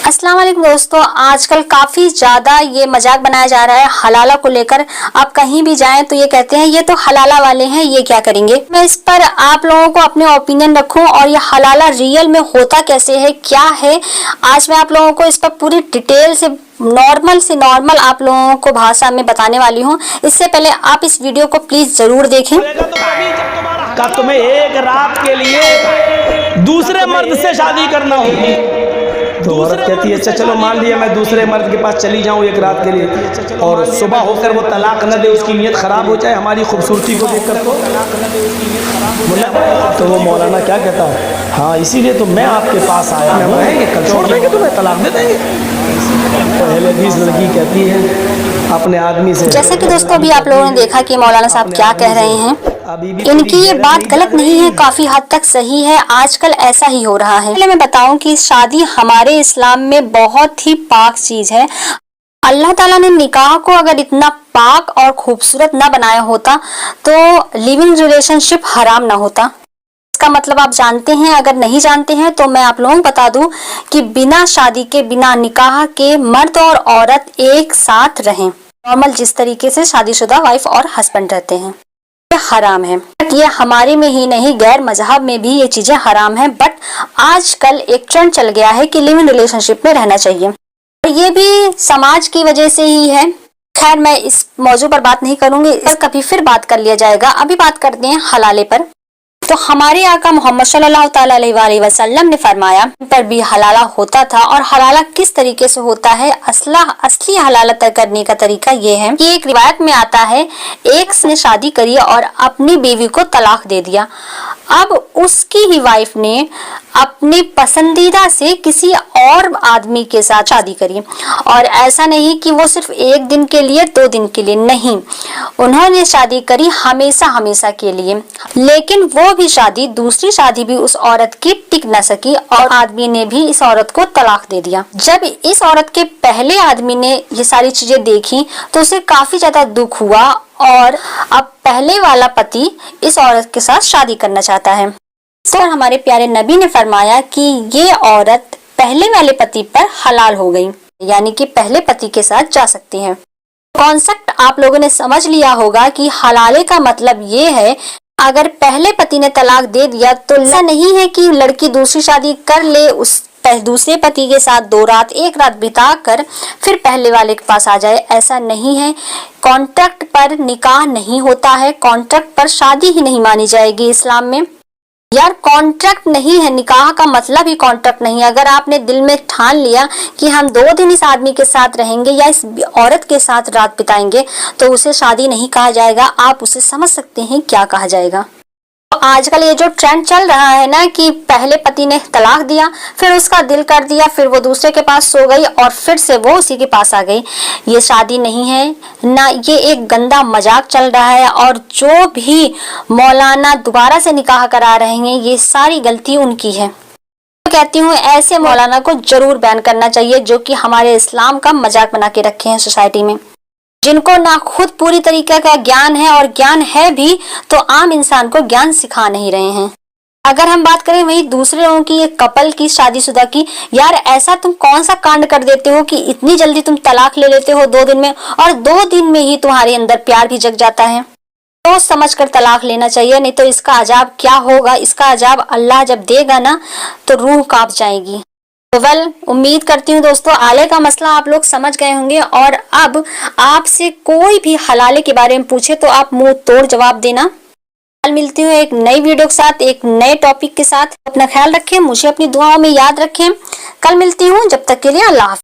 अस्सलाम वालेकुम दोस्तों, आजकल काफ़ी ज़्यादा ये मजाक बनाया जा रहा है हलाला को लेकर। आप कहीं भी जाएं तो ये कहते हैं ये तो हलाला वाले हैं, ये क्या करेंगे। मैं इस पर आप लोगों को अपने ओपिनियन रखूं और ये हलाला रियल में होता कैसे है, क्या है, आज मैं आप लोगों को इस पर पूरी डिटेल से नॉर्मल आप लोगों को भाषा में बताने वाली हूँ। इससे पहले आप इस वीडियो को प्लीज़ ज़रूर देखें। का तुम्हें एक रात के लिए दूसरे मर्द से शादी करना होगी तो औरत कहती है अच्छा चलो मान लिया मैं दूसरे मर्द के पास चली जाऊं एक रात के लिए, और सुबह होकर वो तलाक न दे, उसकी नीयत खराब हो जाए हमारी खूबसूरती को देखकर तो वो मौलाना क्या कहता है, हाँ इसीलिए तो मैं आपके पास आया हूँ, कल छोड़ देंगे तुम्हें, तलाक दे देंगे। पहले 20 लड़की कहती है अपने आदमी से। जैसा कि दोस्तों अभी आप लोगों ने देखा कि मौलाना साहब क्या कह रहे हैं, इनकी ये बात गलत नहीं है, काफी हद तक सही है। आजकल ऐसा ही हो रहा है। पहले मैं बताऊं कि शादी हमारे इस्लाम में बहुत ही पाक चीज है। अल्लाह ताला ने निकाह को अगर इतना पाक और खूबसूरत ना बनाया होता तो लिविंग रिलेशनशिप हराम ना होता। इसका मतलब आप जानते हैं, अगर नहीं जानते हैं तो मैं आप लोगों को बता दूं कि बिना शादी के, बिना निकाह के मर्द और औरत एक साथ रहें, नॉर्मल जिस तरीके से शादीशुदा वाइफ और हस्बैंड रहते हैं, ये हराम है। ये हमारे में ही नहीं, गैर मजहब में भी ये चीजें हराम हैं। बट आजकल एक ट्रेंड चल गया है कि लिव इन रिलेशनशिप में रहना चाहिए, और ये भी समाज की वजह से ही है। खैर मैं इस मौजू पर बात नहीं करूंगी, इस पर कभी फिर बात कर लिया जाएगा। अभी बात करते हैं हलाले पर। तो हमारे आका मोहम्मद सल्लल्लाहु अलैहि वसल्लम ने फरमाया पर भी हलाला होता था। और हलाला किस तरीके से होता है, असली हलाला तय करने का तरीका ये है कि एक रिवायत में आता है, एक ने शादी करी और अपनी बीवी को तलाक दे दिया। अब उसकी ही वाइफ ने अपने पसंदीदा से किसी और आदमी के साथ शादी करी, और ऐसा नहीं कि वो सिर्फ एक दिन के लिए, 2 दिन के लिए नहीं, उन्होंने शादी करी हमेशा के लिए। लेकिन वो भी शादी, दूसरी शादी भी उस औरत की टिक न सकी और आदमी ने भी इस औरत को तलाक दे दिया। जब इस औरत के पहले आदमी ने ये सारी चीजें देखी तो उसे काफी ज्यादा दुख हुआ और अब पहले वाला पति इस औरत के साथ शादी करना चाहता है। तो हमारे प्यारे नबी ने फरमाया कि ये औरत पहले वाले पति पर हलाल हो गई, यानी कि पहले पति के साथ जा सकती है। कॉन्सेप्ट आप लोगों ने समझ लिया होगा कि हलाले का मतलब ये है, अगर पहले पति ने तलाक दे दिया तो ऐसा नहीं है कि लड़की दूसरी शादी कर ले, उस दूसरे पति के साथ 2 रात 1 रात बिता कर फिर पहले वाले के पास आ जाए, ऐसा नहीं है। कॉन्ट्रैक्ट पर निकाह नहीं होता है, कॉन्ट्रैक्ट पर शादी ही नहीं मानी जाएगी इस्लाम में। यार कॉन्ट्रैक्ट नहीं है, निकाह का मतलब ही कॉन्ट्रैक्ट नहीं है। अगर आपने दिल में ठान लिया कि हम 2 दिन इस आदमी के साथ रहेंगे या इस औरत के साथ रात बिताएंगे तो उसे शादी नहीं कहा जाएगा। आप उसे समझ सकते हैं क्या कहा जाएगा। तो आजकल ये जो ट्रेंड चल रहा है ना कि पहले पति ने तलाक दिया, फिर उसका दिल कर दिया, फिर वो दूसरे के पास सो गई और फिर से वो उसी के पास आ गई, ये शादी नहीं है ना, ये एक गंदा मजाक चल रहा है। और जो भी मौलाना दोबारा से निकाह करा रहे हैं, ये सारी गलती उनकी है। तो कहती हूँ ऐसे मौलाना को जरूर बैन करना चाहिए जो कि हमारे इस्लाम का मजाक बना के रखे हैं सोसाइटी में, जिनको ना खुद पूरी तरीके का ज्ञान है और ज्ञान है भी तो आम इंसान को ज्ञान सिखा नहीं रहे हैं। अगर हम बात करें वही दूसरे लोगों की, एक कपल की, शादीशुदा की, यार ऐसा तुम कौन सा कांड कर देते हो कि इतनी जल्दी तुम तलाक ले लेते हो 2 दिन में, और 2 दिन में ही तुम्हारे अंदर प्यार भी जग जाता है। तो समझ कर तलाक लेना चाहिए, नहीं तो इसका अजाब क्या होगा, इसका अजाब अल्लाह जब देगा ना तो रूह कांप जाएगी। उम्मीद करती हूँ दोस्तों आले का मसला आप लोग समझ गए होंगे। और अब आपसे कोई भी हलाले के बारे में पूछे तो आप मुंह तोड़ जवाब देना। कल मिलती हूँ एक नई वीडियो के साथ, एक नए टॉपिक के साथ। अपना ख्याल रखें, मुझे अपनी दुआओं में याद रखें। कल मिलती हूँ, जब तक के लिए अल्लाह हाफ़िज़।